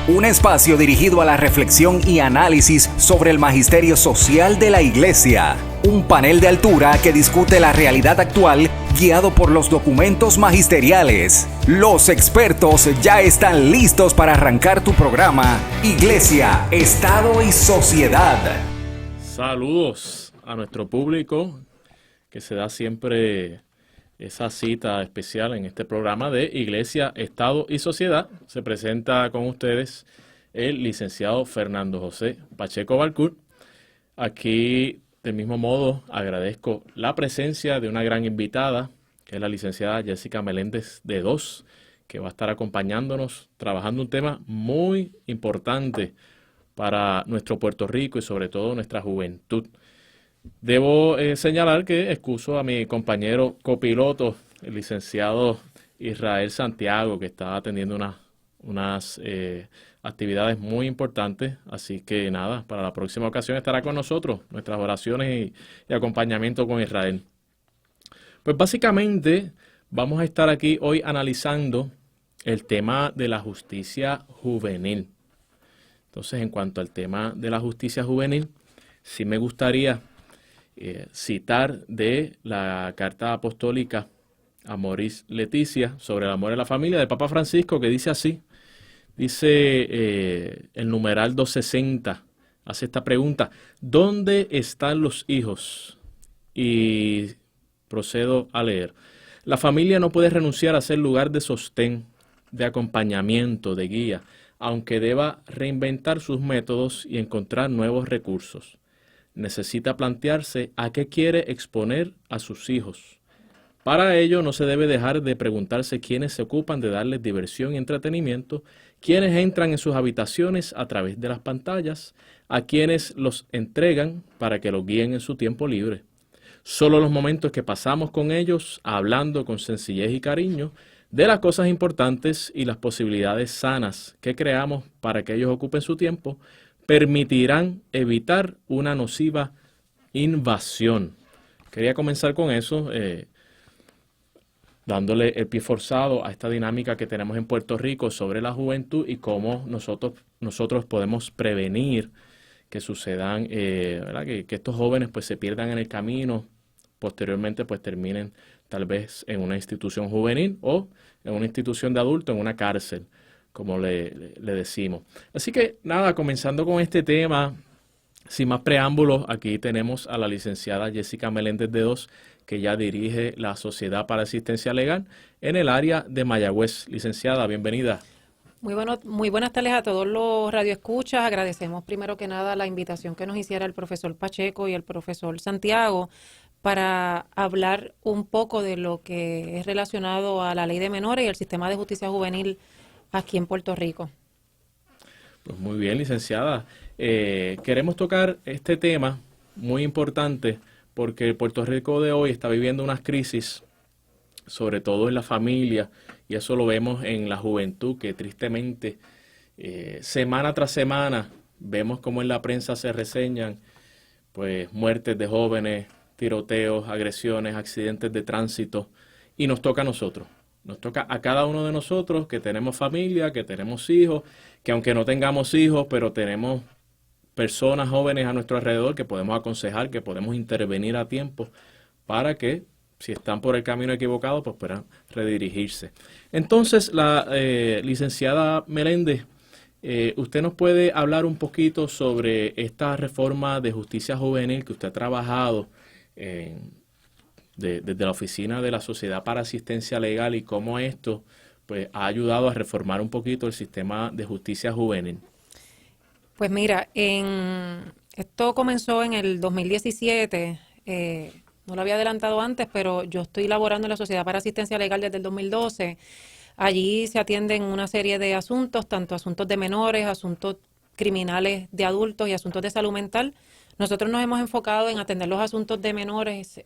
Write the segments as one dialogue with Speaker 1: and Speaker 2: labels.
Speaker 1: Un espacio dirigido a la reflexión y análisis sobre el magisterio social de la Iglesia. Un panel de altura que discute la realidad actual guiado por los documentos magisteriales. Los expertos ya están listos para arrancar tu programa Iglesia, Estado y Sociedad.
Speaker 2: Saludos a nuestro público que se da siempre esa cita especial en este programa de Iglesia, Estado y Sociedad. Se presenta con ustedes el licenciado Fernando José Pacheco Valcourt. Aquí, del mismo modo, agradezco la presencia de una gran invitada, que es la licenciada Jessica Meléndez de DOS, que va a estar acompañándonos, trabajando un tema muy importante para nuestro Puerto Rico y sobre todo nuestra juventud. Debo señalar que excuso a mi compañero copiloto, el licenciado Israel Santiago, que está atendiendo unas actividades muy importantes. Así que nada, para la próxima ocasión estará con nosotros, nuestras oraciones y acompañamiento con Israel. Pues básicamente vamos a estar aquí hoy analizando el tema de la justicia juvenil. Entonces, en cuanto al tema de la justicia juvenil, sí me gustaría citar de la carta apostólica Amoris Laetitia sobre el amor en la familia del Papa Francisco, que dice así, dice el numeral 260, hace esta pregunta: ¿dónde están los hijos? Y procedo a leer. La familia no puede renunciar a ser lugar de sostén, de acompañamiento, de guía, aunque deba reinventar sus métodos y encontrar nuevos recursos. Necesita plantearse a qué quiere exponer a sus hijos. Para ello no se debe dejar de preguntarse quiénes se ocupan de darles diversión y entretenimiento, quiénes entran en sus habitaciones a través de las pantallas, a quienes los entregan para que los guíen en su tiempo libre. Solo los momentos que pasamos con ellos, hablando con sencillez y cariño de las cosas importantes y las posibilidades sanas que creamos para que ellos ocupen su tiempo, permitirán evitar una nociva invasión. Quería comenzar con eso, dándole el pie forzado a esta dinámica que tenemos en Puerto Rico sobre la juventud y cómo nosotros podemos prevenir que sucedan, ¿verdad? Que estos jóvenes pues se pierdan en el camino, posteriormente pues terminen tal vez en una institución juvenil o en una institución de adultos, en una cárcel, como le decimos. Así que nada, comenzando con este tema, sin más preámbulos, aquí tenemos a la licenciada Jessica Meléndez de DOS, que ya dirige la Sociedad para Asistencia Legal en el área de Mayagüez. Licenciada, bienvenida.
Speaker 3: Muy buenas tardes a todos los radioescuchas. Agradecemos primero que nada la invitación que nos hiciera el profesor Pacheco y el profesor Santiago para hablar un poco de lo que es relacionado a la ley de menores y el sistema de justicia juvenil aquí en Puerto Rico.
Speaker 2: Pues muy bien, licenciada. Queremos tocar este tema muy importante porque Puerto Rico de hoy está viviendo unas crisis, sobre todo en la familia, y eso lo vemos en la juventud, que tristemente semana tras semana vemos como en la prensa se reseñan pues muertes de jóvenes, tiroteos, agresiones, accidentes de tránsito, y nos toca a nosotros. Nos toca a cada uno de nosotros que tenemos familia, que tenemos hijos, que aunque no tengamos hijos, pero tenemos personas jóvenes a nuestro alrededor que podemos aconsejar, que podemos intervenir a tiempo para que, si están por el camino equivocado, pues puedan redirigirse. Entonces, la licenciada Meléndez, ¿usted nos puede hablar un poquito sobre esta reforma de justicia juvenil que usted ha trabajado desde la oficina de la Sociedad para Asistencia Legal y cómo esto pues ha ayudado a reformar un poquito el sistema de justicia juvenil?
Speaker 3: Pues mira, esto comenzó en el 2017, no lo había adelantado antes, pero yo estoy laborando en la Sociedad para Asistencia Legal desde el 2012. Allí se atienden una serie de asuntos, tanto asuntos de menores, asuntos criminales de adultos y asuntos de salud mental. Nosotros nos hemos enfocado en atender los asuntos de menores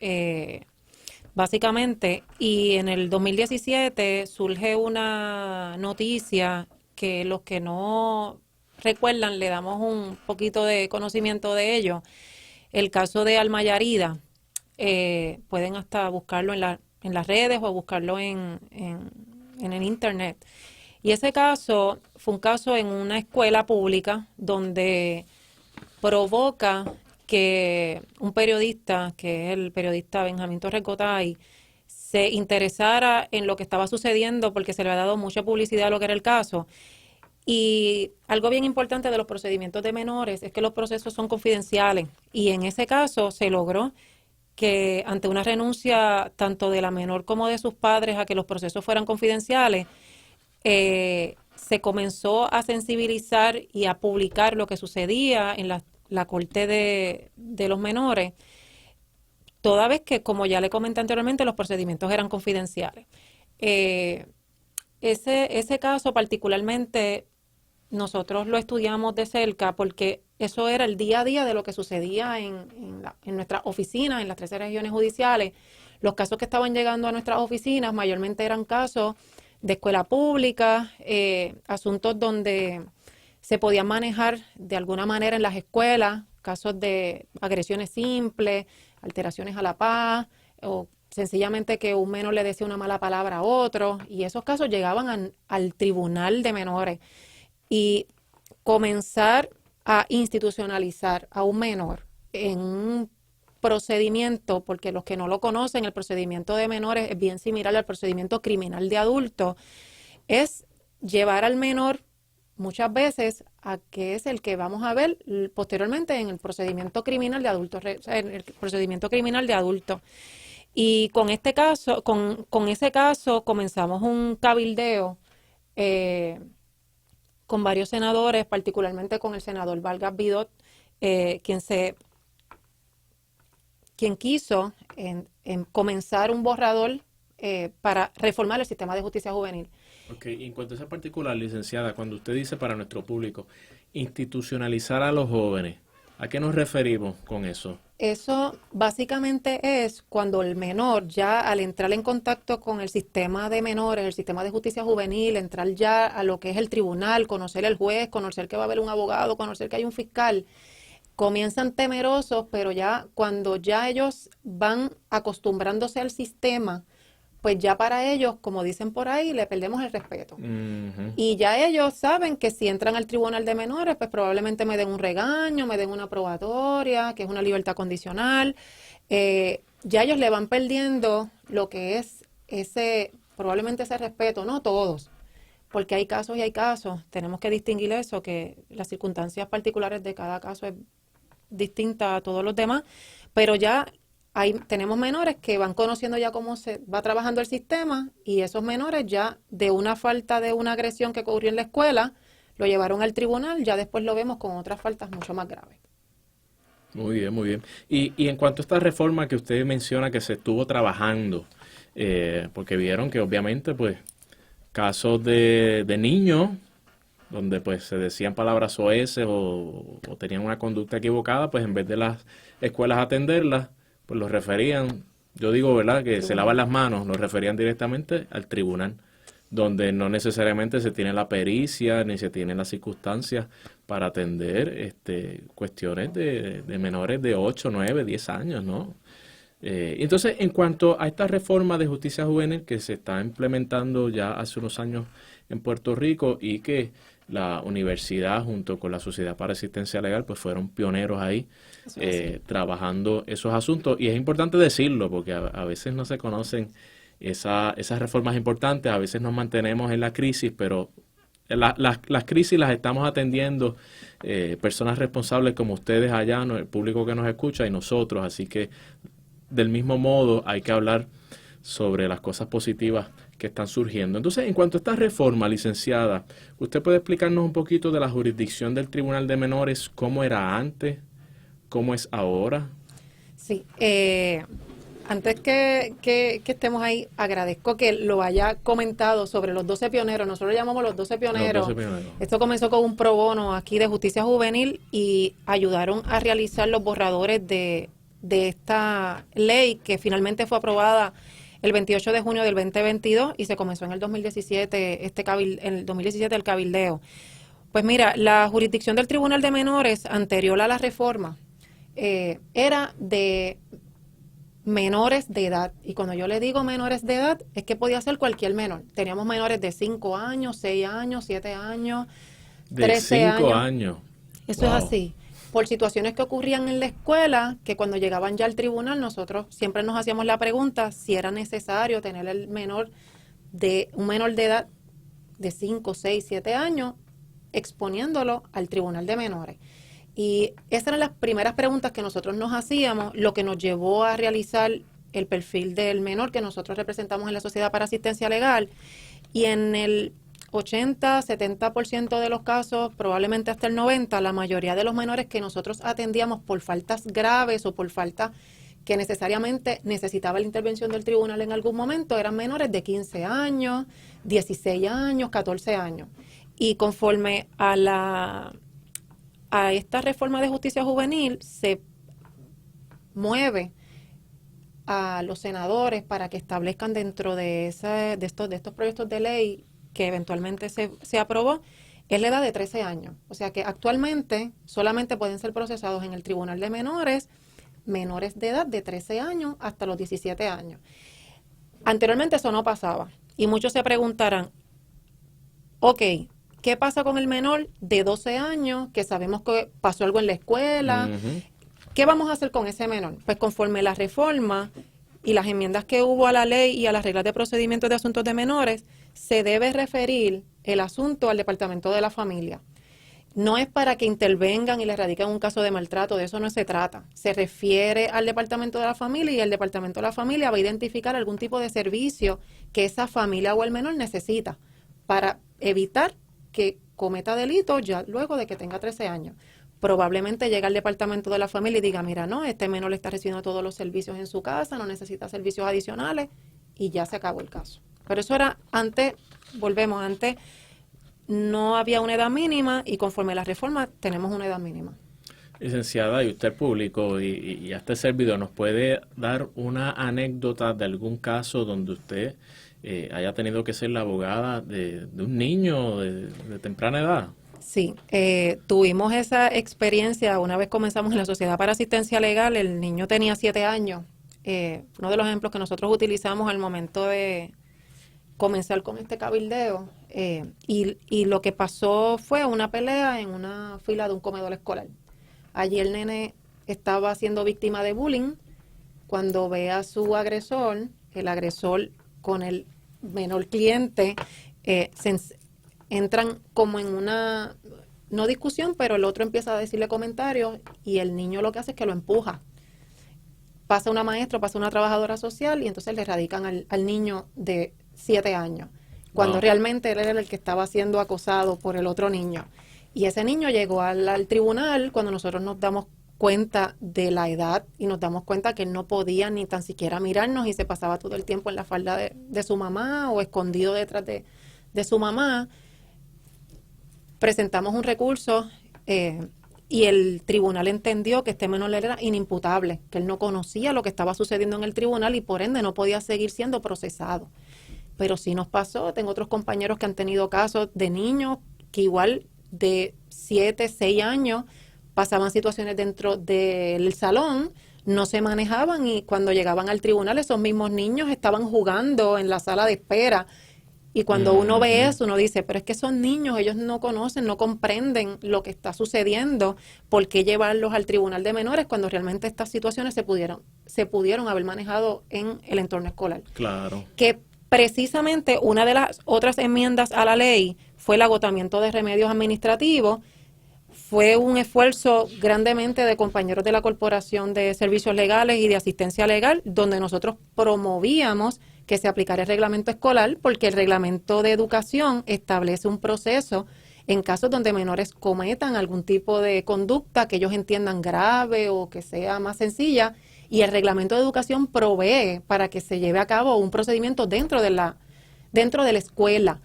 Speaker 3: básicamente, y en el 2017 surge una noticia que los que no recuerdan le damos un poquito de conocimiento de ello. El caso de Alma Yarida, pueden hasta buscarlo en las redes o buscarlo en el internet. Y ese caso fue un caso en una escuela pública donde provoca que un periodista, que es el periodista Benjamín Torres Gotay, se interesara en lo que estaba sucediendo porque se le había dado mucha publicidad a lo que era el caso. Y algo bien importante de los procedimientos de menores es que los procesos son confidenciales y en ese caso se logró que ante una renuncia tanto de la menor como de sus padres a que los procesos fueran confidenciales, se comenzó a sensibilizar y a publicar lo que sucedía en la corte de los menores, toda vez que, como ya le comenté anteriormente, los procedimientos eran confidenciales. Ese caso particularmente nosotros lo estudiamos de cerca porque eso era el día a día de lo que sucedía en nuestras oficinas, en las 13 regiones judiciales. Los casos que estaban llegando a nuestras oficinas mayormente eran casos de escuela pública, asuntos donde se podían manejar de alguna manera en las escuelas, casos de agresiones simples, alteraciones a la paz, o sencillamente que un menor le decía una mala palabra a otro, y esos casos llegaban al tribunal de menores. Y comenzar a institucionalizar a un menor en un procedimiento, porque los que no lo conocen, el procedimiento de menores es bien similar al procedimiento criminal de adultos, es llevar al menor muchas veces a que es el que vamos a ver posteriormente en el procedimiento criminal de adultos, en el procedimiento criminal de adultos. Y con este caso, con ese caso comenzamos un cabildeo con varios senadores, particularmente con el senador Vargas Vidot, quien quiso en comenzar un borrador para reformar el sistema de justicia juvenil.
Speaker 2: Ok, y en cuanto a esa particular, licenciada, cuando usted dice para nuestro público, institucionalizar a los jóvenes, ¿a qué nos referimos con eso?
Speaker 3: Eso básicamente es cuando el menor ya al entrar en contacto con el sistema de menores, el sistema de justicia juvenil, entrar ya a lo que es el tribunal, conocer el juez, conocer que va a haber un abogado, conocer que hay un fiscal, comienzan temerosos, pero ya cuando ya ellos van acostumbrándose al sistema, pues ya para ellos, como dicen por ahí, le perdemos el respeto.
Speaker 2: Uh-huh.
Speaker 3: Y ya ellos saben que si entran al tribunal de menores, pues probablemente me den un regaño, me den una probatoria, que es una libertad condicional. Ya ellos le van perdiendo lo que es probablemente ese respeto, no todos, porque hay casos y hay casos. Tenemos que distinguir eso, que las circunstancias particulares de cada caso es distinta a todos los demás, pero ya tenemos menores que van conociendo ya cómo se va trabajando el sistema y esos menores ya de una falta de una agresión que ocurrió en la escuela, lo llevaron al tribunal, ya después lo vemos con otras faltas mucho más graves.
Speaker 2: Muy bien, muy bien. Y en cuanto a esta reforma que usted menciona que se estuvo trabajando, porque vieron que obviamente pues casos de niños donde pues se decían palabras soeces o tenían una conducta equivocada, pues en vez de las escuelas atenderlas, pues los referían, yo digo, ¿verdad?, que se lavan las manos, los referían directamente al tribunal, donde no necesariamente se tiene la pericia ni se tienen las circunstancias para atender cuestiones de menores de 8, 9, 10 años, ¿no? Entonces, en cuanto a esta reforma de justicia juvenil que se está implementando ya hace unos años en Puerto Rico y que la universidad junto con la Sociedad para Asistencia Legal pues fueron pioneros ahí trabajando esos asuntos, y es importante decirlo porque a veces no se conocen esas reformas importantes, a veces nos mantenemos en la crisis, pero las crisis las estamos atendiendo personas responsables como ustedes allá, el público que nos escucha y nosotros, así que del mismo modo hay que hablar sobre las cosas positivas que están surgiendo. Entonces, en cuanto a esta reforma, licenciada, ¿usted puede explicarnos un poquito de la jurisdicción del Tribunal de Menores, cómo era antes, cómo es ahora?
Speaker 3: Sí, antes que estemos ahí, agradezco que lo haya comentado sobre los 12 pioneros. Nosotros lo llamamos los 12 pioneros.
Speaker 2: Los 12 pioneros.
Speaker 3: Esto comenzó con un pro bono aquí de justicia juvenil y ayudaron a realizar los borradores de esta ley que finalmente fue aprobada el 28 de junio del 2022 y se comenzó en el 2017, en el 2017 el cabildeo. Pues mira, la jurisdicción del Tribunal de Menores anterior a la reforma era de menores de edad. Y cuando yo le digo menores de edad, es que podía ser cualquier menor. Teníamos menores de 5 años, 6 años, 7 años,
Speaker 2: De
Speaker 3: 13
Speaker 2: 5
Speaker 3: años.
Speaker 2: años.
Speaker 3: Eso
Speaker 2: Wow.
Speaker 3: es así. Por situaciones que ocurrían en la escuela, que cuando llegaban ya al tribunal, nosotros siempre nos hacíamos la pregunta si era necesario tener un menor de edad de 5, 6, 7 años exponiéndolo al tribunal de menores. Y esas eran las primeras preguntas que nosotros nos hacíamos, lo que nos llevó a realizar el perfil del menor que nosotros representamos en la Sociedad para Asistencia Legal. Y en el 80, 70% de los casos, probablemente hasta el 90%, la mayoría de los menores que nosotros atendíamos por faltas graves o por faltas que necesariamente necesitaba la intervención del tribunal en algún momento, eran menores de 15 años, 16 años, 14 años. Y conforme a esta reforma de justicia juvenil, se mueve a los senadores para que establezcan dentro de estos proyectos de ley que eventualmente se aprobó, es la edad de 13 años. O sea que actualmente solamente pueden ser procesados en el Tribunal de Menores de edad de 13 años hasta los 17 años. Anteriormente eso no pasaba. Y muchos se preguntarán, ok, ¿qué pasa con el menor de 12 años que sabemos que pasó algo en la escuela?
Speaker 2: Ujú.
Speaker 3: ¿Qué vamos a hacer con ese menor? Pues conforme la reforma y las enmiendas que hubo a la ley y a las reglas de procedimiento de asuntos de menores, se debe referir el asunto al Departamento de la Familia. No es para que intervengan y le radiquen un caso de maltrato, de eso no se trata. Se refiere al Departamento de la Familia y el Departamento de la Familia va a identificar algún tipo de servicio que esa familia o el menor necesita para evitar que cometa delito ya luego de que tenga 13 años. Probablemente llega al Departamento de la Familia y diga, mira, no, este menor le está recibiendo todos los servicios en su casa, no necesita servicios adicionales y ya se acabó el caso. Pero eso era antes, volvemos, antes no había una edad mínima y conforme la reforma tenemos una edad mínima.
Speaker 2: Licenciada, y usted público y a este servidor, ¿nos puede dar una anécdota de algún caso donde usted haya tenido que ser la abogada de un niño de temprana edad?
Speaker 3: Sí, tuvimos esa experiencia una vez comenzamos en la Sociedad para Asistencia Legal, el niño tenía 7 años. Uno de los ejemplos que nosotros utilizamos al momento de comenzar con este cabildeo, y lo que pasó fue una pelea en una fila de un comedor escolar. Allí el nene estaba siendo víctima de bullying. Cuando ve a su agresor, el agresor con el menor cliente, entran como en una, no discusión, pero el otro empieza a decirle comentarios y el niño lo que hace es que lo empuja. Pasa una maestra, pasa una trabajadora social y entonces le radican al niño de 7 años, cuando
Speaker 2: Wow.
Speaker 3: realmente él era el que estaba siendo acosado por el otro niño. Y ese niño llegó al tribunal cuando nosotros nos damos cuenta de la edad y nos damos cuenta que él no podía ni tan siquiera mirarnos y se pasaba todo el tiempo en la falda de su mamá o escondido detrás de su mamá. Presentamos un recurso y el tribunal entendió que este menor era inimputable, que él no conocía lo que estaba sucediendo en el tribunal y por ende no podía seguir siendo procesado. Pero sí nos pasó, tengo otros compañeros que han tenido casos de niños que igual de 7, 6 años pasaban situaciones dentro del salón, no se manejaban y cuando llegaban al tribunal esos mismos niños estaban jugando en la sala de espera. Y cuando uno ve eso, uno dice, pero es que son niños, ellos no conocen, no comprenden lo que está sucediendo, ¿por qué llevarlos al tribunal de menores cuando realmente estas situaciones se pudieron haber manejado en el entorno escolar?
Speaker 2: Claro.
Speaker 3: Que precisamente una de las otras enmiendas a la ley fue el agotamiento de remedios administrativos. Fue un esfuerzo grandemente de compañeros de la Corporación de Servicios Legales y de Asistencia Legal, donde nosotros promovíamos que se aplicara el reglamento escolar, porque el reglamento de educación establece un proceso en casos donde menores cometan algún tipo de conducta que ellos entiendan grave o que sea más sencilla, y el reglamento de educación provee para que se lleve a cabo un procedimiento dentro de la escuela.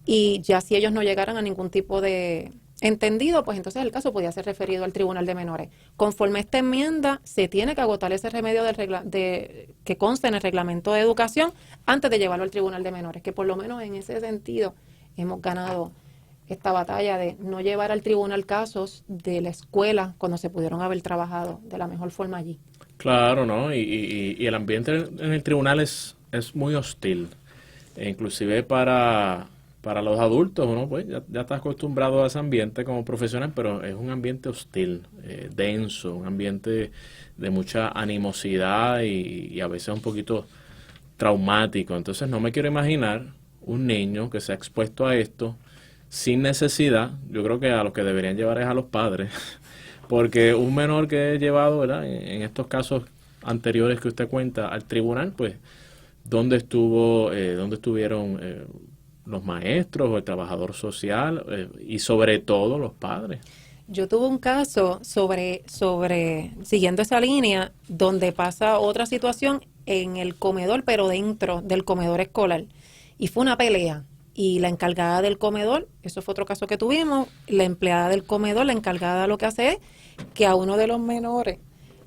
Speaker 3: Y ya si ellos no llegaran a ningún tipo de entendido, pues entonces el caso podía ser referido al Tribunal de Menores. Conforme a esta enmienda, se tiene que agotar ese remedio que consta en el reglamento de educación antes de llevarlo al Tribunal de Menores, que por lo menos en ese sentido hemos ganado esta batalla de no llevar al tribunal casos de la escuela cuando se pudieron haber trabajado de la mejor forma allí.
Speaker 2: Claro, ¿no? Y el ambiente en el tribunal es muy hostil. E inclusive para los adultos, ¿no? Pues ya estás acostumbrado a ese ambiente como profesional, pero es un ambiente hostil, denso, un ambiente de mucha animosidad y a veces un poquito traumático. Entonces no me quiero imaginar un niño que se ha expuesto a esto sin necesidad. Yo creo que a los que deberían llevar es a los padres, porque un menor que es llevado, ¿verdad? En estos casos anteriores que usted cuenta al tribunal, pues, dónde estuvieron los maestros o el trabajador social y sobre todo los padres?
Speaker 3: Yo tuve un caso siguiendo esa línea, donde pasa otra situación en el comedor, pero dentro del comedor escolar. Y fue una pelea. Y la encargada del comedor, eso fue otro caso que tuvimos, la empleada del comedor, la encargada, lo que hace es que a uno de los menores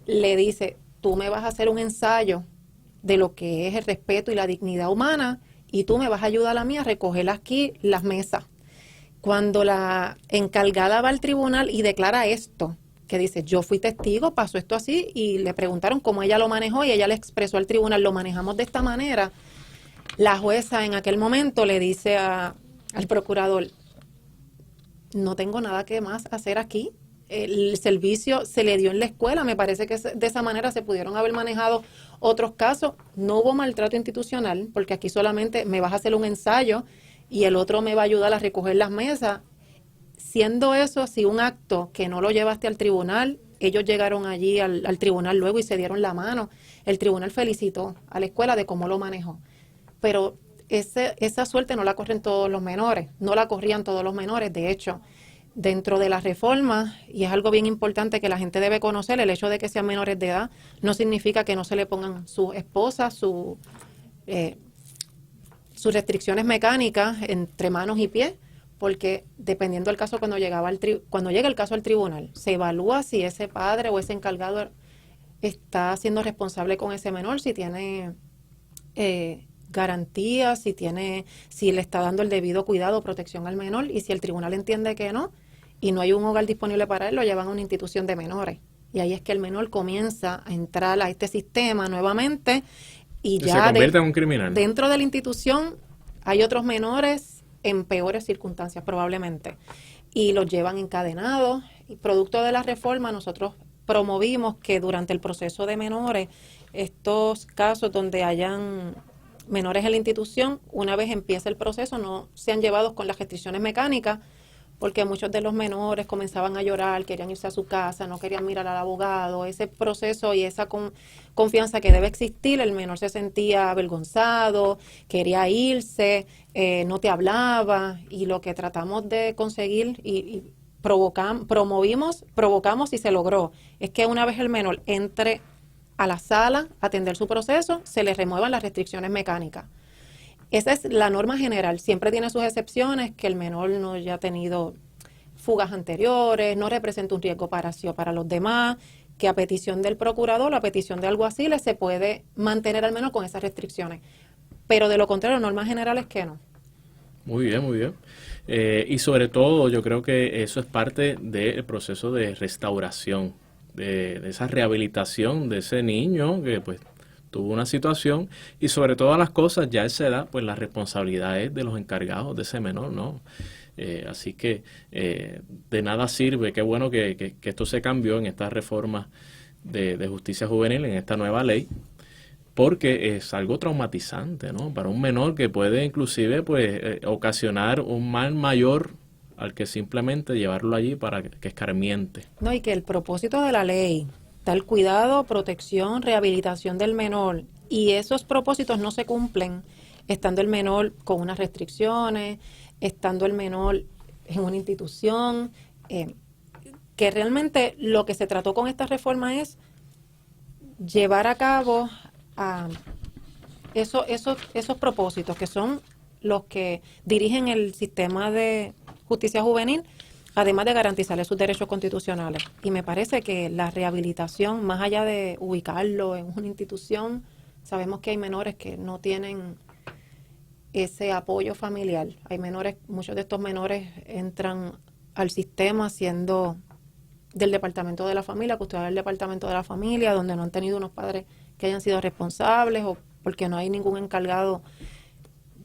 Speaker 3: le dice: tú me vas a hacer un ensayo de lo que es el respeto y la dignidad humana, y tú me vas a ayudar a mí a recoger aquí las mesas. Cuando la encargada va al tribunal y declara esto, que dice: yo fui testigo, pasó esto así, y le preguntaron cómo ella lo manejó, y ella le expresó al tribunal: lo manejamos de esta manera. La jueza en aquel momento le dice al procurador: no tengo nada que más hacer aquí. El servicio se le dio en la escuela. Me parece que de esa manera se pudieron haber manejado otros casos. No hubo maltrato institucional, porque aquí solamente me vas a hacer un ensayo y el otro me va a ayudar a recoger las mesas. Siendo eso así un acto que no lo llevaste al tribunal, ellos llegaron allí al tribunal luego y se dieron la mano. El tribunal felicitó a la escuela de cómo lo manejó. Pero esa suerte no la corren todos los menores, no la corrían todos los menores. De hecho, dentro de la reforma, y es algo bien importante que la gente debe conocer, el hecho de que sean menores de edad no significa que no se le pongan sus esposas, sus restricciones mecánicas entre manos y pies, porque dependiendo del caso, cuando llega el caso al tribunal, se evalúa si ese padre o ese encargado está siendo responsable con ese menor, si tiene garantías, si le está dando el debido cuidado o protección al menor, y si el tribunal entiende que no, y no hay un hogar disponible para él, lo llevan a una institución de menores. Y ahí es que el menor comienza a entrar a este sistema nuevamente, y ya
Speaker 2: se convierte en un criminal.
Speaker 3: Dentro de la institución hay otros menores en peores circunstancias probablemente, y los llevan encadenados. Y producto de la reforma, nosotros promovimos que durante el proceso de menores, estos casos donde hayan menores en la institución, una vez empieza el proceso, no sean llevados con las restricciones mecánicas, porque muchos de los menores comenzaban a llorar, querían irse a su casa, no querían mirar al abogado. Ese proceso y esa confianza que debe existir, el menor se sentía avergonzado, quería irse, no te hablaba, y lo que tratamos de conseguir y provocamos y se logró, es que una vez el menor entre a la sala a atender su proceso, se le remuevan las restricciones mecánicas. Esa es la norma general. Siempre tiene sus excepciones, que el menor no haya tenido fugas anteriores, no representa un riesgo para sí o para los demás, que a petición del procurador o a petición de alguaciles se puede mantener al menor con esas restricciones. Pero de lo contrario, normas generales que no.
Speaker 2: Muy bien, muy bien. Y sobre todo, yo creo que eso es parte del proceso de restauración, de esa rehabilitación de ese niño que pues tuvo una situación, y sobre todas las cosas ya a esa edad pues la responsabilidad es de los encargados de ese menor, ¿no? Así que de nada sirve. Qué bueno que esto se cambió en esta reforma de justicia juvenil, en esta nueva ley, porque es algo traumatizante, ¿no? Para un menor, que puede inclusive pues ocasionar un mal mayor al que simplemente llevarlo allí para que escarmiente.
Speaker 3: No, y que el propósito de la ley, tal cuidado, protección, rehabilitación del menor, y esos propósitos no se cumplen estando el menor con unas restricciones, estando el menor en una institución, que realmente lo que se trató con esta reforma es llevar a cabo esos propósitos, que son los que dirigen el sistema de justicia juvenil, además de garantizarle sus derechos constitucionales. Y me parece que la rehabilitación, más allá de ubicarlo en una institución, sabemos que hay menores que no tienen ese apoyo familiar. Hay menores, muchos de estos menores entran al sistema siendo del Departamento de la Familia, custodiar el Departamento de la Familia, donde no han tenido unos padres que hayan sido responsables o porque no hay ningún encargado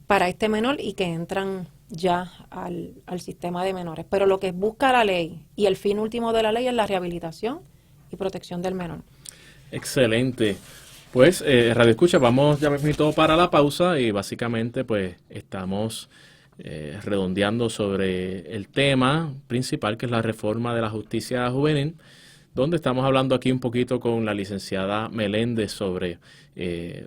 Speaker 3: para este menor y que entran ya al sistema de menores. Pero lo que busca la ley y el fin último de la ley es la rehabilitación y protección del menor.
Speaker 2: Excelente. Pues, Radio Escucha, vamos ya mismo para la pausa y básicamente pues estamos redondeando sobre el tema principal, que es la reforma de la justicia juvenil, donde estamos hablando aquí un poquito con la licenciada Meléndez sobre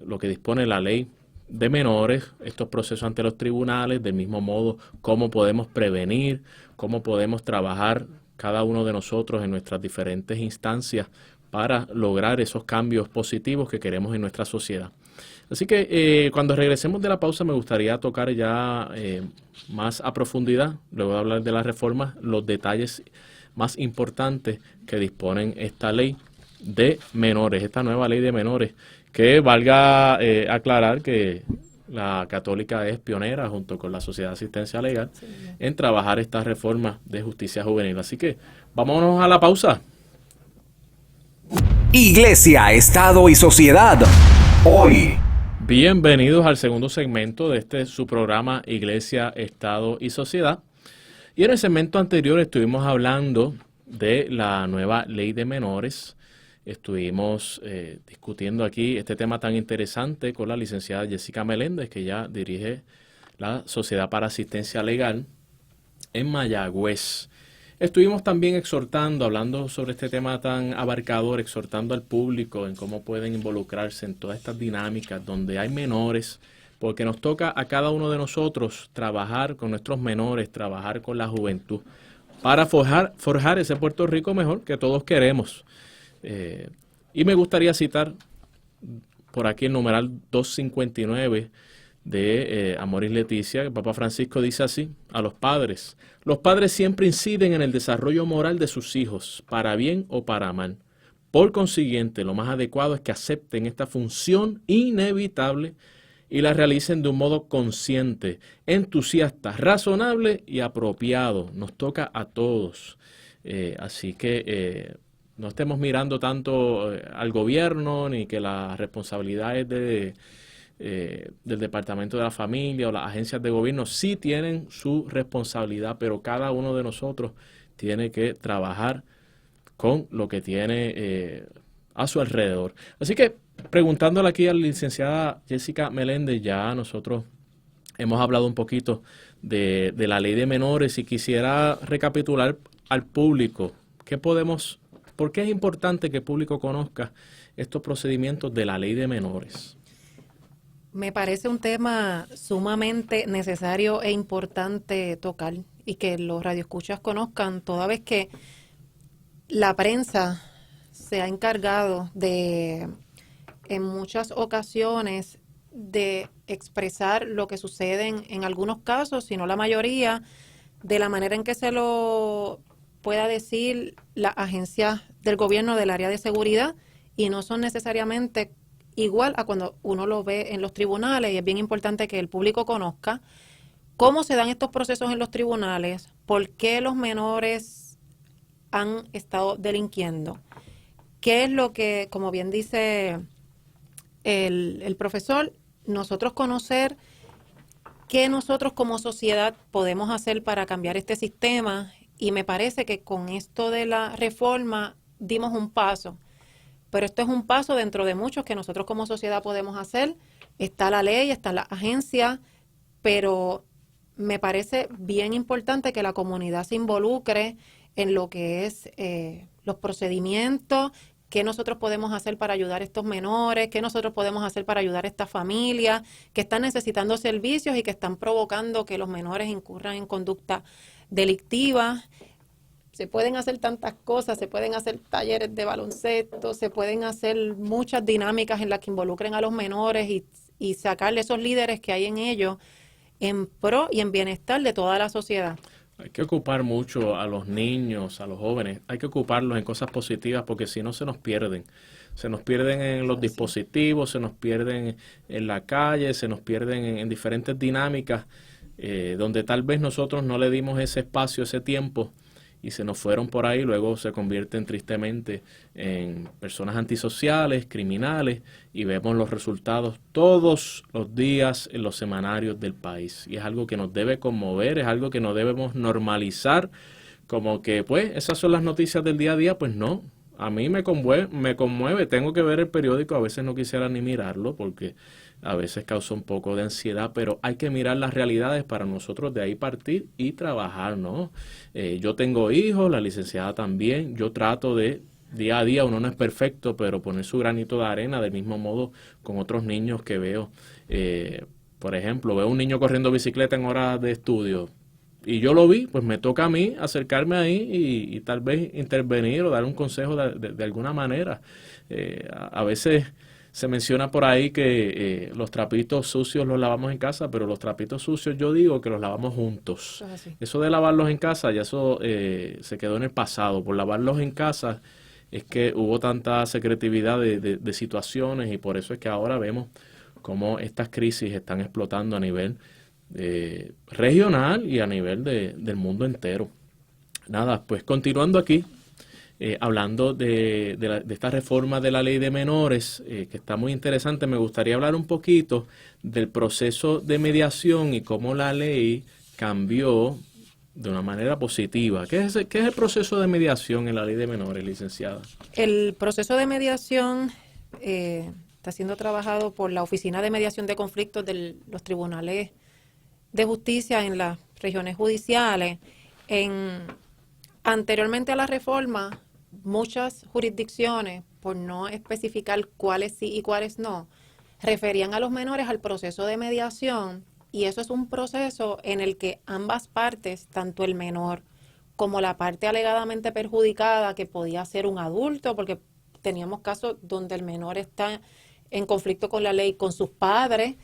Speaker 2: lo que dispone la ley de menores, estos procesos ante los tribunales, del mismo modo cómo podemos prevenir, cómo podemos trabajar cada uno de nosotros en nuestras diferentes instancias para lograr esos cambios positivos que queremos en nuestra sociedad. Así que cuando regresemos de la pausa me gustaría tocar ya más a profundidad, luego de hablar de las reformas, los detalles más importantes que disponen esta ley de menores, esta nueva ley de menores, que valga aclarar que la Católica es pionera junto con la Sociedad de Asistencia Legal en trabajar estas reformas de justicia juvenil. Así que vámonos a la pausa.
Speaker 1: Iglesia, Estado y Sociedad. Hoy.
Speaker 2: Bienvenidos al segundo segmento de su programa Iglesia, Estado y Sociedad. Y en el segmento anterior estuvimos hablando de la nueva ley de menores. Estuvimos discutiendo aquí este tema tan interesante con la licenciada Jessica Meléndez, que ya dirige la Sociedad para Asistencia Legal en Mayagüez. Estuvimos también hablando sobre este tema tan abarcador, exhortando al público en cómo pueden involucrarse en todas estas dinámicas donde hay menores, porque nos toca a cada uno de nosotros trabajar con nuestros menores, trabajar con la juventud, para forjar ese Puerto Rico mejor que todos queremos. Y me gustaría citar por aquí el numeral 259 de Amoris Leticia, que Papa Francisco dice así: a los padres siempre inciden en el desarrollo moral de sus hijos, para bien o para mal. Por consiguiente, lo más adecuado es que acepten esta función inevitable y la realicen de un modo consciente, entusiasta, razonable y apropiado. Nos toca a todos. Así que no estemos mirando tanto al gobierno, ni que las responsabilidades del Departamento de la Familia o las agencias de gobierno sí tienen su responsabilidad, pero cada uno de nosotros tiene que trabajar con lo que tiene a su alrededor. Así que, preguntándole aquí a la licenciada Jessica Meléndez, ya nosotros hemos hablado un poquito de la ley de menores y quisiera recapitular al público ¿por qué es importante que el público conozca estos procedimientos de la ley de menores?
Speaker 3: Me parece un tema sumamente necesario e importante tocar y que los radioescuchas conozcan, toda vez que la prensa se ha encargado de, en muchas ocasiones, de expresar lo que sucede en algunos casos, si no la mayoría, de la manera en que se lo pueda decir las agencias del gobierno del área de seguridad, y no son necesariamente igual a cuando uno lo ve en los tribunales, y es bien importante que el público conozca cómo se dan estos procesos en los tribunales, por qué los menores han estado delinquiendo, qué es lo que, como bien dice el profesor, nosotros conocer qué nosotros como sociedad podemos hacer para cambiar este sistema, y me parece que con esto de la reforma dimos un paso. Pero esto es un paso dentro de muchos que nosotros como sociedad podemos hacer. Está la ley, está la agencia, pero me parece bien importante que la comunidad se involucre en lo que es los procedimientos, qué nosotros podemos hacer para ayudar a estos menores, qué nosotros podemos hacer para ayudar a estas familias que están necesitando servicios y que están provocando que los menores incurran en conducta delictiva. Se pueden hacer tantas cosas, se pueden hacer talleres de baloncesto, se pueden hacer muchas dinámicas en las que involucren a los menores y sacarle esos líderes que hay en ellos en pro y en bienestar de toda la sociedad.
Speaker 2: Hay que ocupar mucho a los niños, a los jóvenes, hay que ocuparlos en cosas positivas porque si no se nos pierden. Se nos pierden en los dispositivos, se nos pierden en la calle, se nos pierden en diferentes dinámicas donde tal vez nosotros no le dimos ese espacio, ese tiempo. y se nos fueron por ahí, luego se convierten tristemente en personas antisociales, criminales, y vemos los resultados todos los días en los semanarios del país. Y es algo que nos debe conmover, es algo que no debemos normalizar, como que pues esas son las noticias del día a día. Pues no, a mí me conmueve, tengo que ver el periódico, a veces no quisiera ni mirarlo porque a veces causa un poco de ansiedad, pero hay que mirar las realidades para nosotros de ahí partir y trabajar, ¿no? Yo tengo hijos, la licenciada también, yo trato de día a día, uno no es perfecto, pero poner su granito de arena del mismo modo con otros niños que veo. Por ejemplo, veo un niño corriendo bicicleta en horas de estudio, y yo lo vi, pues me toca a mí acercarme ahí y tal vez intervenir o dar un consejo de alguna manera. A veces se menciona por ahí que los trapitos sucios los lavamos en casa, pero los trapitos sucios yo digo que los lavamos juntos. Eso de lavarlos en casa, ya eso se quedó en el pasado. Por lavarlos en casa es que hubo tanta secretividad de situaciones, y por eso es que ahora vemos cómo estas crisis están explotando a nivel regional y a nivel del mundo entero. Nada, pues continuando aquí, hablando de esta reforma de la ley de menores, que está muy interesante, me gustaría hablar un poquito del proceso de mediación y cómo la ley cambió de una manera positiva. ¿Qué es el proceso de mediación en la ley de menores, licenciada?
Speaker 3: El proceso de mediación está siendo trabajado por la Oficina de Mediación de Conflictos de los Tribunales de Justicia en las regiones judiciales. Anteriormente a la reforma, muchas jurisdicciones, por no especificar cuáles sí y cuáles no, referían a los menores al proceso de mediación, y eso es un proceso en el que ambas partes, tanto el menor como la parte alegadamente perjudicada, que podía ser un adulto, porque teníamos casos donde el menor está en conflicto con la ley con sus padres,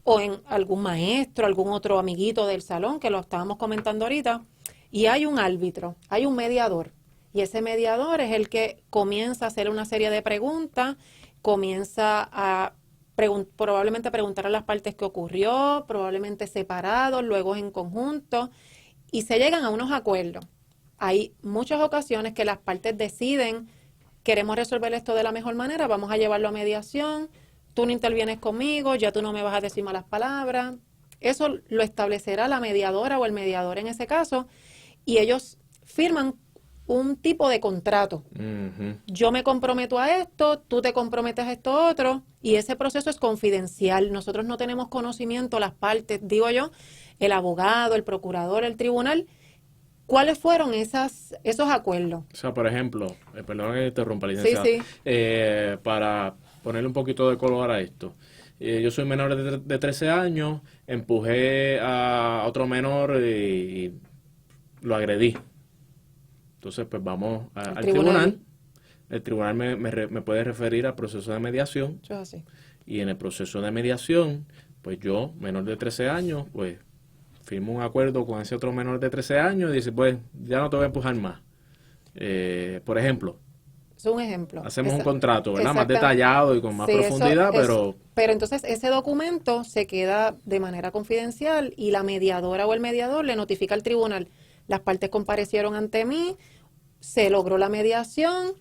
Speaker 3: o en algún maestro, algún otro amiguito del salón, que lo estábamos comentando ahorita, y hay un árbitro, hay un mediador, y ese mediador es el que comienza a hacer una serie de preguntas, comienza a probablemente preguntar a las partes qué ocurrió, probablemente separados, luego en conjunto, y se llegan a unos acuerdos. Hay muchas ocasiones que las partes deciden, queremos resolver esto de la mejor manera, vamos a llevarlo a mediación, tú no intervienes conmigo, ya tú no me vas a decir malas palabras. Eso lo establecerá la mediadora o el mediador en ese caso, y ellos firman un tipo de contrato. Yo me comprometo a esto, tú te comprometes a esto otro, y ese proceso es confidencial. Nosotros no tenemos conocimiento, las partes, digo yo, el abogado, el procurador, el tribunal, ¿cuáles fueron esos acuerdos?
Speaker 2: O sea, por ejemplo, perdón que interrumpa, licenciada,
Speaker 3: sí.
Speaker 2: Para ponerle un poquito de color a esto. Yo soy menor de 13 años, empujé a otro menor y lo agredí. Entonces, pues vamos al tribunal. El tribunal me puede referir al proceso de mediación.
Speaker 3: Sí.
Speaker 2: Y en el proceso de mediación, pues yo, menor de 13 años, pues firmo un acuerdo con ese otro menor de 13 años y dice, pues ya no te voy a empujar más. Por ejemplo.
Speaker 3: Es un ejemplo.
Speaker 2: Hacemos un contrato, ¿verdad? Más detallado y con más profundidad, pero
Speaker 3: entonces ese documento se queda de manera confidencial y la mediadora o el mediador le notifica al tribunal. Las partes comparecieron ante mí, se logró la mediación,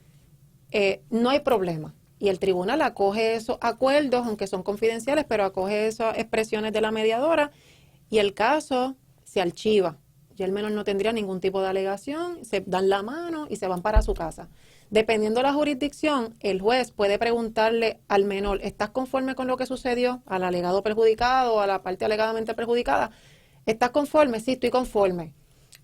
Speaker 3: no hay problema. Y el tribunal acoge esos acuerdos, aunque son confidenciales, pero acoge esas expresiones de la mediadora y el caso se archiva. Ya el menor no tendría ningún tipo de alegación, se dan la mano y se van para su casa. Dependiendo de la jurisdicción, el juez puede preguntarle al menor, ¿estás conforme con lo que sucedió? Al alegado perjudicado o a la parte alegadamente perjudicada. ¿Estás conforme? Sí, estoy conforme.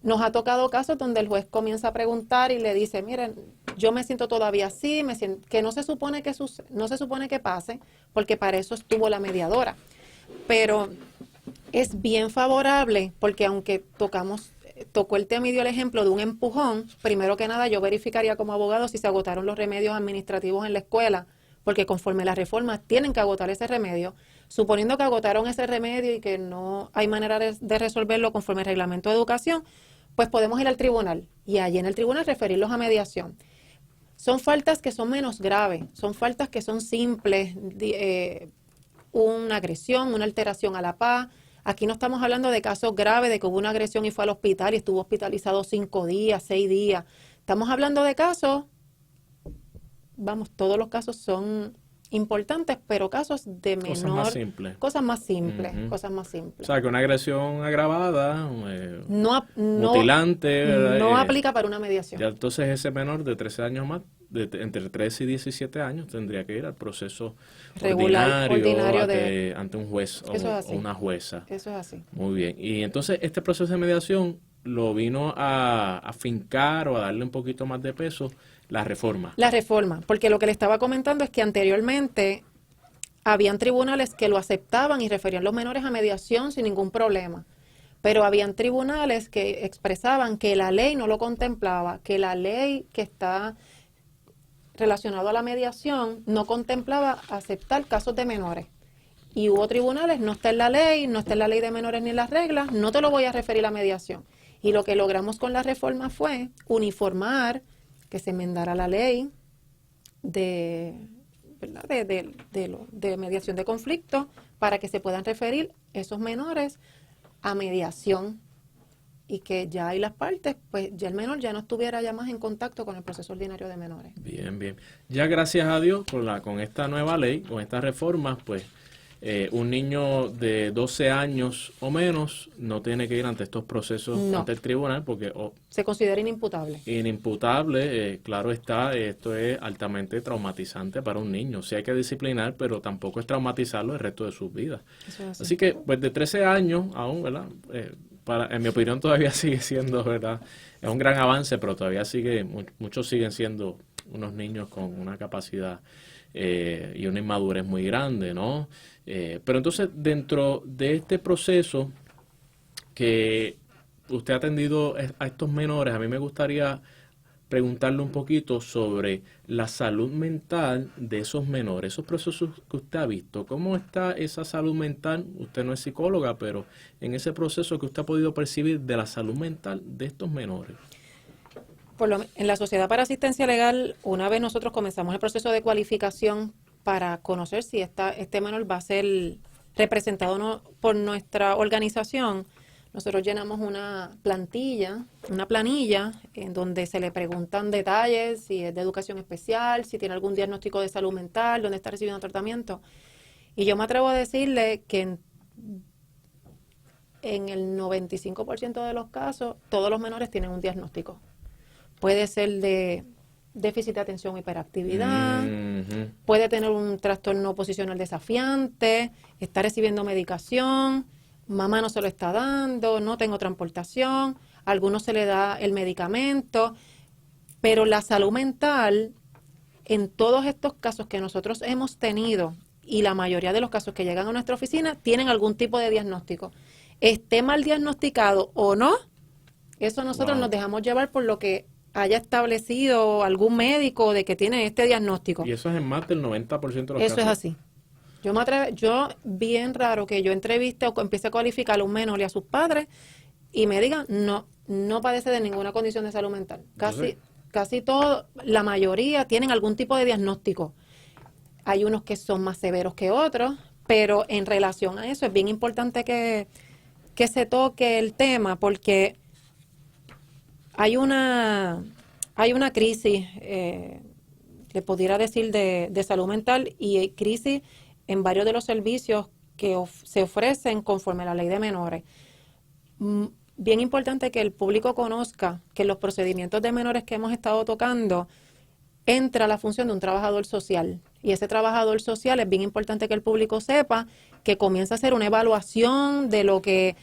Speaker 3: Nos ha tocado casos donde el juez comienza a preguntar y le dice, miren, yo me siento todavía así, que no se supone que pase, porque para eso estuvo la mediadora. Pero es bien favorable, porque aunque tocó el tema y dio el ejemplo de un empujón, primero que nada yo verificaría como abogado si se agotaron los remedios administrativos en la escuela, porque conforme las reformas tienen que agotar ese remedio. Suponiendo que agotaron ese remedio y que no hay manera de resolverlo conforme al reglamento de educación, pues podemos ir al tribunal y allí en el tribunal referirlos a mediación. Son faltas que son menos graves, son faltas que son simples, una agresión, una alteración a la paz, Aquí no estamos hablando de casos graves, de que hubo una agresión y fue al hospital y estuvo hospitalizado 5 días, 6 días. Estamos hablando de casos, vamos, todos los casos son importantes, pero casos de menor,
Speaker 2: Cosas más simples.
Speaker 3: Cosas más simples,
Speaker 2: Ujú.
Speaker 3: cosas más simples.
Speaker 2: O sea, que una agresión agravada,
Speaker 3: No,
Speaker 2: mutilante, ¿verdad?
Speaker 3: no aplica para una mediación.
Speaker 2: Ya entonces ese menor de 13 años más, entre 13 y 17 años, tendría que ir al proceso
Speaker 3: Regular, ordinario
Speaker 2: ante un juez
Speaker 3: Eso es
Speaker 2: o
Speaker 3: así.
Speaker 2: una jueza.
Speaker 3: Eso es así.
Speaker 2: Muy bien. Y entonces este proceso de mediación lo vino a afincar o a darle un poquito más de peso la reforma.
Speaker 3: La reforma, porque lo que le estaba comentando es que anteriormente habían tribunales que lo aceptaban y referían los menores a mediación sin ningún problema, pero habían tribunales que expresaban que la ley no lo contemplaba, que la ley que está relacionada a la mediación no contemplaba aceptar casos de menores. Y hubo tribunales, no está en la ley, no está en la ley de menores ni en las reglas, no te lo voy a referir a mediación. Y lo que logramos con la reforma fue uniformar, que se enmendara la ley ¿verdad? de mediación de conflictos para que se puedan referir esos menores a mediación y que ya hay las partes, pues ya el menor ya no estuviera ya más en contacto con el proceso ordinario de menores.
Speaker 2: Bien, bien. Ya gracias a Dios con esta nueva ley, con estas reformas, pues un niño de 12 años o menos no tiene que ir ante estos procesos ante el tribunal porque
Speaker 3: se considera inimputable.
Speaker 2: Inimputable, claro está, esto es altamente traumatizante para un niño. Sí hay que disciplinar, pero tampoco es traumatizarlo el resto de sus vidas. Así que, pues de 13 años aún, ¿verdad? En mi opinión todavía sigue siendo, ¿verdad? Es un gran avance, pero todavía muchos siguen siendo unos niños con una capacidad y una inmadurez muy grande, ¿no? Pero entonces, dentro de este proceso que usted ha atendido a estos menores, a mí me gustaría preguntarle un poquito sobre la salud mental de esos menores, esos procesos que usted ha visto. ¿Cómo está esa salud mental? Usted no es psicóloga, pero en ese proceso que usted ha podido percibir de la salud mental de estos menores.
Speaker 3: En la Sociedad para Asistencia Legal, una vez nosotros comenzamos el proceso de cualificación para conocer si este menor va a ser representado o no por nuestra organización, nosotros llenamos una planilla en donde se le preguntan detalles, si es de educación especial, si tiene algún diagnóstico de salud mental, dónde está recibiendo tratamiento. Y yo me atrevo a decirle que en el 95% de los casos, todos los menores tienen un diagnóstico. Puede ser de déficit de atención o hiperactividad, puede tener un trastorno oposicional desafiante, está recibiendo medicación, mamá no se lo está dando, no tengo transportación, a algunos se le da el medicamento, pero la salud mental, en todos estos casos que nosotros hemos tenido, y la mayoría de los casos que llegan a nuestra oficina, tienen algún tipo de diagnóstico. Esté mal diagnosticado o no, eso nosotros nos dejamos llevar por lo que haya establecido algún médico de que tiene este diagnóstico.
Speaker 2: Y eso es en más del 90% de los casos.
Speaker 3: Eso es así. Yo bien raro que yo entreviste o empiece a cualificar a un menor y a sus padres y me digan, no padece de ninguna condición de salud mental. Casi todo, la mayoría tienen algún tipo de diagnóstico. Hay unos que son más severos que otros, pero en relación a eso es bien importante que se toque el tema porque hay una crisis, le pudiera decir, de salud mental y hay crisis en varios de los servicios que se ofrecen conforme a la ley de menores. Bien importante que el público conozca que en los procedimientos de menores que hemos estado tocando entra la función de un trabajador social. Y ese trabajador social es bien importante que el público sepa que comienza a hacer una evaluación de lo que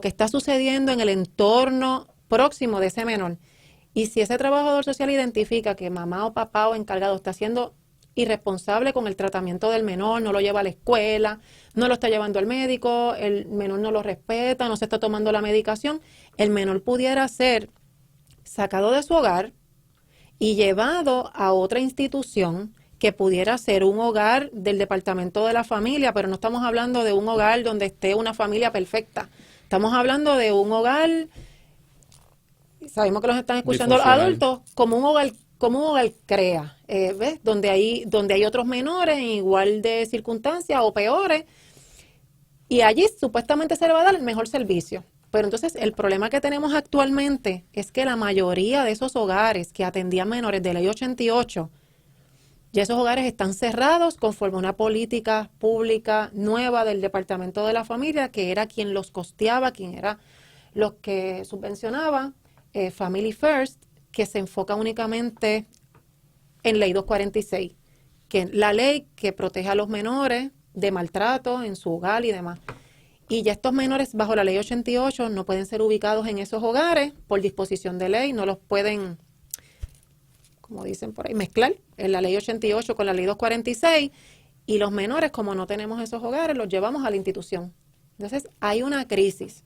Speaker 3: está sucediendo en el entorno próximo de ese menor. Y si ese trabajador social identifica que mamá o papá o encargado está siendo irresponsable con el tratamiento del menor, no lo lleva a la escuela, no lo está llevando al médico, el menor no lo respeta, no se está tomando la medicación, el menor pudiera ser sacado de su hogar y llevado a otra institución que pudiera ser un hogar del departamento de la familia, pero no estamos hablando de un hogar donde esté una familia perfecta. Estamos hablando de un hogar, sabemos que los están escuchando los adultos, como un hogar CREA, ¿ves? Donde hay otros menores en igual de circunstancias o peores, Y allí supuestamente se le va a dar el mejor servicio. Pero entonces el problema que tenemos actualmente es que la mayoría de esos hogares que atendían menores de ley 88, ya esos hogares están cerrados conforme a una política pública nueva del Departamento de la Familia, que era quien los costeaba, quien era los que subvencionaba, Family First, que se enfoca únicamente en Ley 246, que es la ley que protege a los menores de maltrato en su hogar y demás. Y ya estos menores bajo la ley 88 no pueden ser ubicados en esos hogares por disposición de ley, no los pueden, como dicen por ahí, mezclar en la ley 88 con la ley 246, y los menores, como no tenemos esos hogares, los llevamos a la institución. Entonces hay una crisis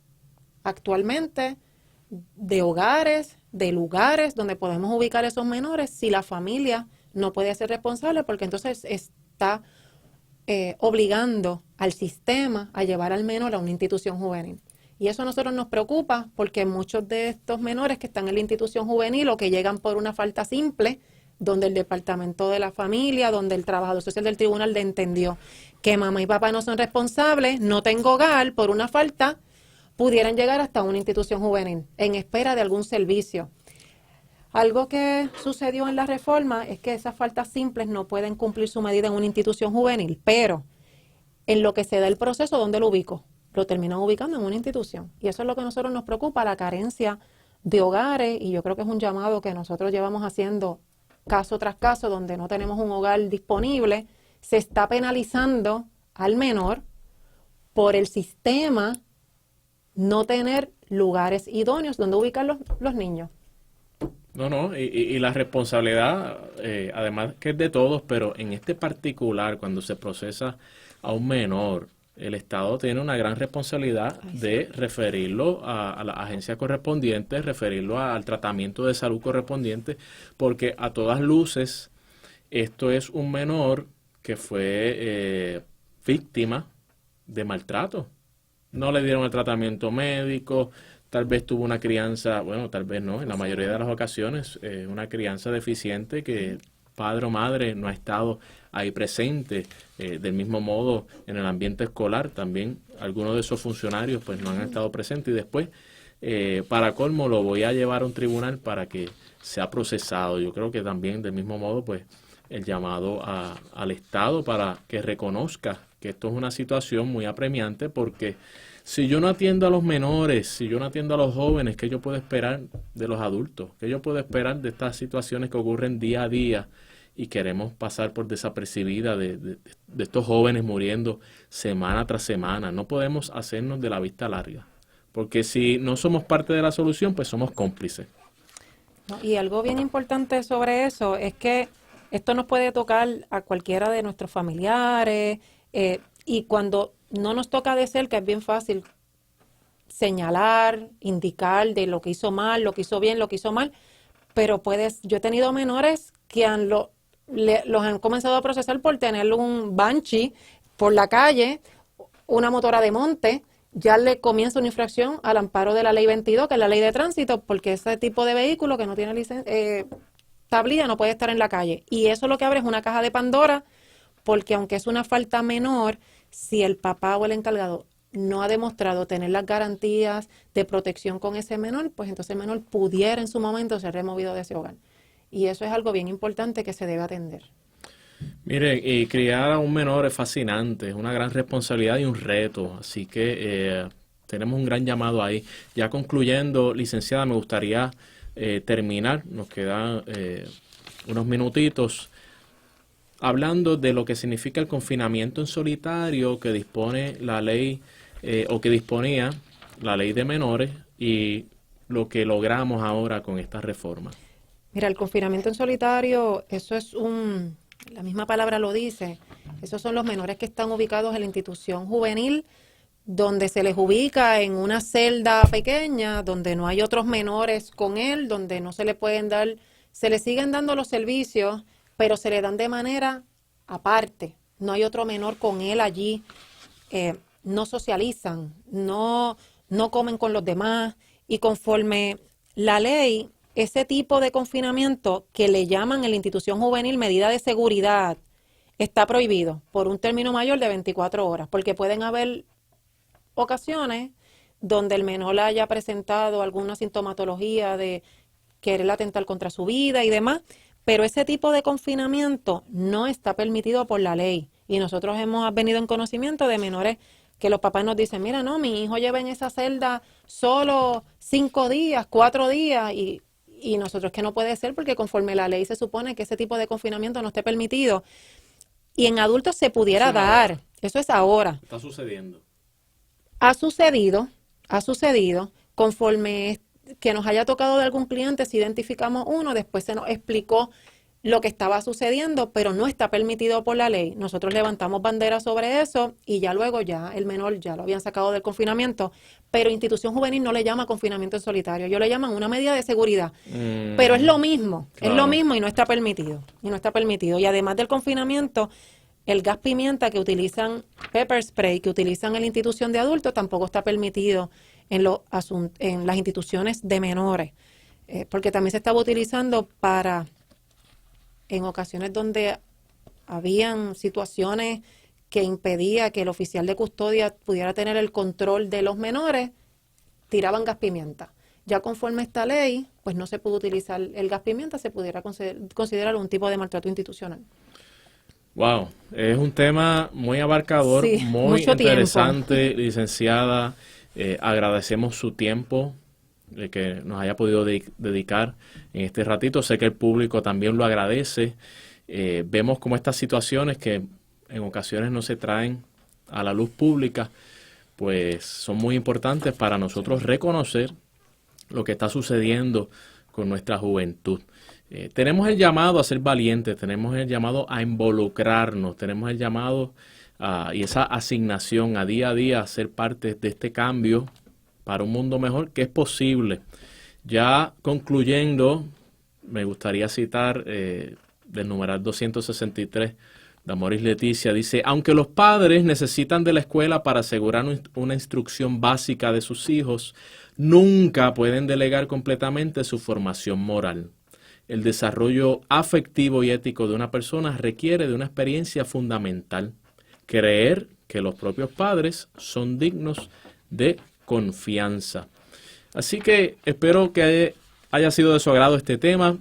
Speaker 3: actualmente de hogares, de lugares donde podemos ubicar esos menores si la familia no puede ser responsable, porque entonces está obligando al sistema a llevar al menor a una institución juvenil. Y eso a nosotros nos preocupa porque muchos de estos menores que están en la institución juvenil o que llegan por una falta simple, donde el Departamento de la Familia, donde el trabajador social del tribunal entendió que mamá y papá no son responsables, no tengo hogar por una falta, pudieran llegar hasta una institución juvenil en espera de algún servicio. Algo que sucedió en la reforma es que esas faltas simples no pueden cumplir su medida en una institución juvenil, pero en lo que se da el proceso, ¿dónde lo ubico? Lo terminan ubicando en una institución. Y eso es lo que a nosotros nos preocupa, la carencia de hogares, y yo creo que es un llamado que nosotros llevamos haciendo caso tras caso, donde no tenemos un hogar disponible, se está penalizando al menor por el sistema no tener lugares idóneos donde ubicar los niños.
Speaker 2: No, y la responsabilidad, además que es de todos, pero en este particular, cuando se procesa a un menor, el Estado tiene una gran responsabilidad de referirlo a la agencia correspondiente, referirlo al tratamiento de salud correspondiente, porque a todas luces esto es un menor que fue víctima de maltrato. No le dieron el tratamiento médico, tal vez tuvo una crianza, bueno, tal vez no, en la mayoría de las ocasiones, una crianza deficiente que padre o madre no ha estado ahí presente. Del mismo modo, en el ambiente escolar también algunos de esos funcionarios pues no han estado presentes, y después, para colmo, lo voy a llevar a un tribunal para que sea procesado. Yo creo que también, del mismo modo, pues el llamado al Estado para que reconozca que esto es una situación muy apremiante, porque si yo no atiendo a los menores, si yo no atiendo a los jóvenes, ¿qué yo puedo esperar de los adultos? ¿Qué yo puedo esperar de estas situaciones que ocurren día a día y queremos pasar por desapercibida de estos jóvenes muriendo semana tras semana? No podemos hacernos de la vista larga, porque si no somos parte de la solución, pues somos cómplices.
Speaker 3: Y algo bien importante sobre eso es que esto nos puede tocar a cualquiera de nuestros familiares, y cuando no nos toca de cerca es bien fácil señalar, indicar de lo que hizo mal, lo que hizo bien, lo que hizo mal, pero yo he tenido menores que los han comenzado a procesar por tener un banshee por la calle, una motora de monte, ya le comienza una infracción al amparo de la ley 22, que es la ley de tránsito, porque ese tipo de vehículo que no tiene tablilla no puede estar en la calle. Y eso lo que abre es una caja de Pandora, porque aunque es una falta menor, si el papá o el encargado no ha demostrado tener las garantías de protección con ese menor, pues entonces el menor pudiera en su momento ser removido de ese hogar. Y eso es algo bien importante que se debe atender.
Speaker 2: Mire, y criar a un menor es fascinante, es una gran responsabilidad y un reto, así que tenemos un gran llamado ahí. Ya concluyendo, licenciada, me gustaría terminar, nos quedan unos minutitos, hablando de lo que significa el confinamiento en solitario que dispone la ley o que disponía la ley de menores y lo que logramos ahora con esta reforma.
Speaker 3: Mira, el confinamiento en solitario, eso es la misma palabra lo dice, esos son los menores que están ubicados en la institución juvenil, donde se les ubica en una celda pequeña, donde no hay otros menores con él, donde no se le pueden dar, se le siguen dando los servicios, pero se le dan de manera aparte. No hay otro menor con él allí, no socializan, no comen con los demás, y conforme la ley, ese tipo de confinamiento que le llaman en la institución juvenil medida de seguridad está prohibido por un término mayor de 24 horas, porque pueden haber ocasiones donde el menor haya presentado alguna sintomatología de querer atentar contra su vida y demás, pero ese tipo de confinamiento no está permitido por la ley. Y nosotros hemos venido en conocimiento de menores que los papás nos dicen, mira, no, mi hijo lleva en esa celda solo 5 días, 4 días, y nosotros que no puede ser porque conforme la ley se supone que ese tipo de confinamiento no esté permitido. Y en adultos se pudiera dar, eso es ahora.
Speaker 2: Está sucediendo.
Speaker 3: Ha sucedido, conforme que nos haya tocado de algún cliente, si identificamos uno, después se nos explicó lo que estaba sucediendo, pero no está permitido por la ley. Nosotros levantamos bandera sobre eso y ya luego ya el menor ya lo habían sacado del confinamiento, pero institución juvenil no le llama confinamiento en solitario, ellos le llaman una medida de seguridad. Pero es lo mismo, claro. Es lo mismo y no está permitido. Y además del confinamiento, el gas pimienta que utilizan, pepper spray, que utilizan en la institución de adultos, tampoco está permitido en las instituciones de menores, porque también se estaba utilizando para, en ocasiones donde habían situaciones que impedía que el oficial de custodia pudiera tener el control de los menores, tiraban gas pimienta. Ya conforme esta ley, pues no se pudo utilizar el gas pimienta, se pudiera considerar un tipo de maltrato institucional.
Speaker 2: Wow, es un tema muy abarcador,
Speaker 3: sí,
Speaker 2: muy interesante, licenciada. Agradecemos su tiempo que nos haya podido dedicar en este ratito. Sé que el público también lo agradece. Vemos como estas situaciones que en ocasiones no se traen a la luz pública, pues son muy importantes para nosotros reconocer lo que está sucediendo con nuestra juventud. Tenemos el llamado a ser valientes, tenemos el llamado a involucrarnos, tenemos el llamado y esa asignación a día ser parte de este cambio para un mundo mejor, que es posible. Ya concluyendo, me gustaría citar del numeral 263 de Amoris Leticia, dice: aunque los padres necesitan de la escuela para asegurar una instrucción básica de sus hijos, nunca pueden delegar completamente su formación moral. El desarrollo afectivo y ético de una persona requiere de una experiencia fundamental: creer que los propios padres son dignos de confianza. Así que espero que haya sido de su agrado este tema.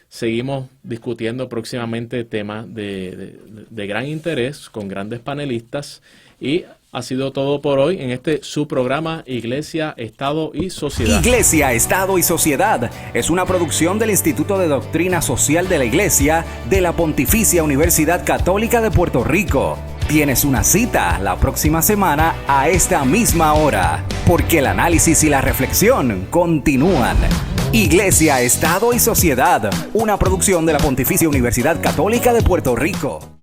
Speaker 2: Seguimos discutiendo próximamente temas de gran interés con grandes panelistas. Y ha sido todo por hoy en este su programa Iglesia, Estado y Sociedad.
Speaker 1: Iglesia, Estado y Sociedad es una producción del Instituto de Doctrina Social de la Iglesia de la Pontificia Universidad Católica de Puerto Rico. Tienes una cita la próxima semana a esta misma hora, porque el análisis y la reflexión continúan. Iglesia, Estado y Sociedad, una producción de la Pontificia Universidad Católica de Puerto Rico.